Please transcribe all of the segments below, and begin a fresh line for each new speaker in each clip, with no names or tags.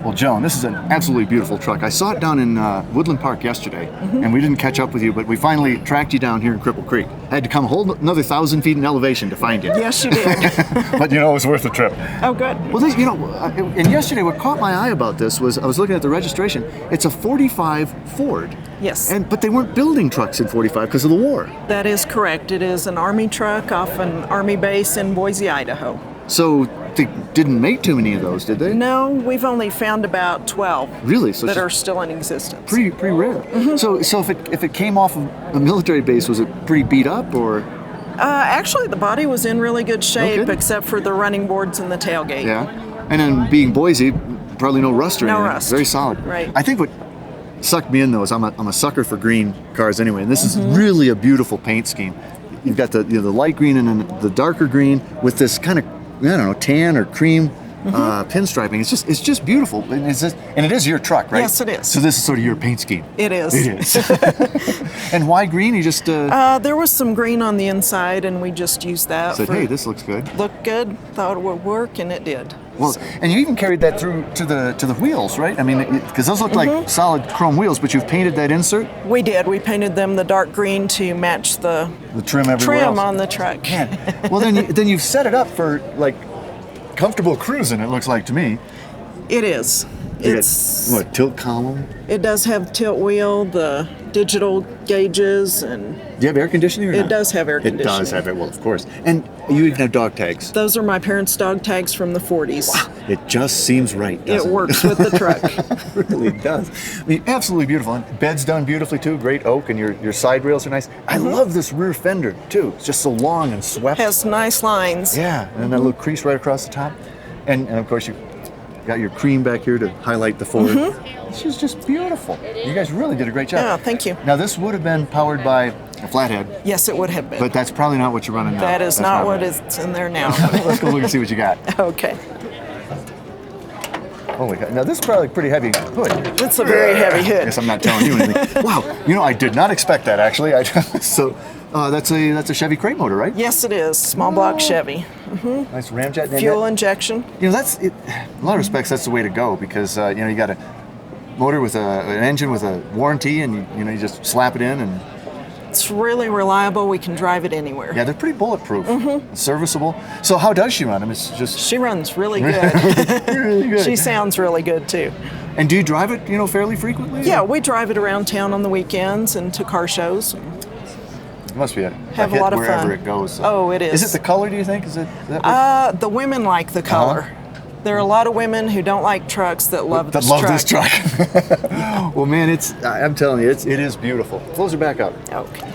Well, Joan, this is an absolutely beautiful truck. I saw it down in Woodland Park yesterday, and we didn't catch up with you, but we finally tracked you down here in Cripple Creek. I had to come a whole another 1,000 feet in elevation to find you.
Yes, you did.
But it was worth the trip.
Oh, good.
Well, and yesterday what caught my eye about this was I was looking at the registration. It's a 45 Ford.
Yes.
But they weren't building trucks in 45 because of the war.
That is correct. It is an Army truck off an Army base in Boise, Idaho.
So they didn't make too many of those, did they?
No, we've only found about 12
really? So
that are still in existence.
Pretty rare. So if it came off of a military base, was it pretty beat up or?
Actually, the body was in really good shape,
Okay.
except for the running boards and the tailgate.
Yeah. And then being Boise, probably no rust or
No
anything.
rust.
Very solid.
Right.
I think what sucked me in though is I'm a sucker for green cars anyway, and this is really a beautiful paint scheme. You've got the light green and then the darker green with this kind of tan or cream pinstriping. It's just beautiful, and it is your truck, right?
Yes, it is.
So this is sort of your paint scheme.
It is.
It is. And why green? You just
There was some green on the inside, and we just used that.
said, hey, this looks good.
Looked good. Thought it would work, and it did.
Well, and you even carried that through to the wheels, right? I mean, because those look like solid chrome wheels, but you've painted that insert.
We did. We painted them the dark green to match the
trim everywhere else.
on the truck.
Man. Well, then you've set it up for like comfortable cruising. It looks like to me.
It is.
It's what, tilt column?
It does have tilt wheel, the digital gauges, and
Do you have air conditioning or
it
not?
does have air
It
conditioning.
does have it, well, of course. And you even have dog tags.
Those are my parents' dog tags from the 40s.
It just seems right,
It
doesn't it?
works with the truck.
It really does. I mean, absolutely beautiful. And bed's done beautifully too. Great oak, and your side rails are nice. I love this rear fender too. It's just so long and swept.
Has nice lines.
Yeah, and that little crease right across the top. And of course you got your cream back here to highlight the Ford. This is just beautiful. You guys really did a great job.
Yeah, thank you.
Now this would have been powered by a flathead,
Yes, it would have been.
but that's probably not what you're running now.
That is
That's
not what
right.
is in there now.
Let's go look and see what you got.
Okay.
Holy cow. Now this is probably pretty heavy hood.
It's a very heavy
I
hood.
guess I'm not telling you anything. Wow, I did not expect that actually. So that's a Chevy crate motor, right?
Yes, it is. Small block Chevy.
Nice ramjet. And
Fuel injection.
that's it. In a lot of respects, that's the way to go because you got a motor with an engine with a warranty, and you just slap it in, and
It's really reliable. We can drive it anywhere.
yeah, they're pretty bulletproof, serviceable. So how does she run them? It's just
She runs really good.
really good.
She sounds really good too.
And do you drive it, fairly frequently?
Yeah, we drive it around town on the weekends and to car shows.
It must be
Have a lot of
wherever
fun.
it goes.
Oh, it is.
Is it the color? Do you think? Is it that?
The women like the color. There are a lot of women who don't like trucks that love this truck.
This truck. Well, man, I'm telling you, it is beautiful. Close her back up.
Okay.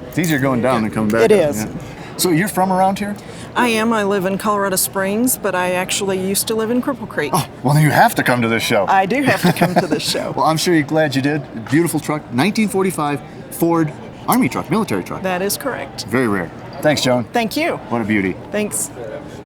It's easier going down than coming back.
It
up,
is.
yeah. So you're from around here?
I am. I live in Colorado Springs, but I actually used to live in Cripple Creek.
Oh, well, then you have to come to this show.
I do have to come to this show.
Well, I'm sure you're glad you did. Beautiful truck, 1945 Ford Army truck, military truck.
That is correct.
Very rare. Thanks, Joan.
Thank you.
What a beauty.
Thanks.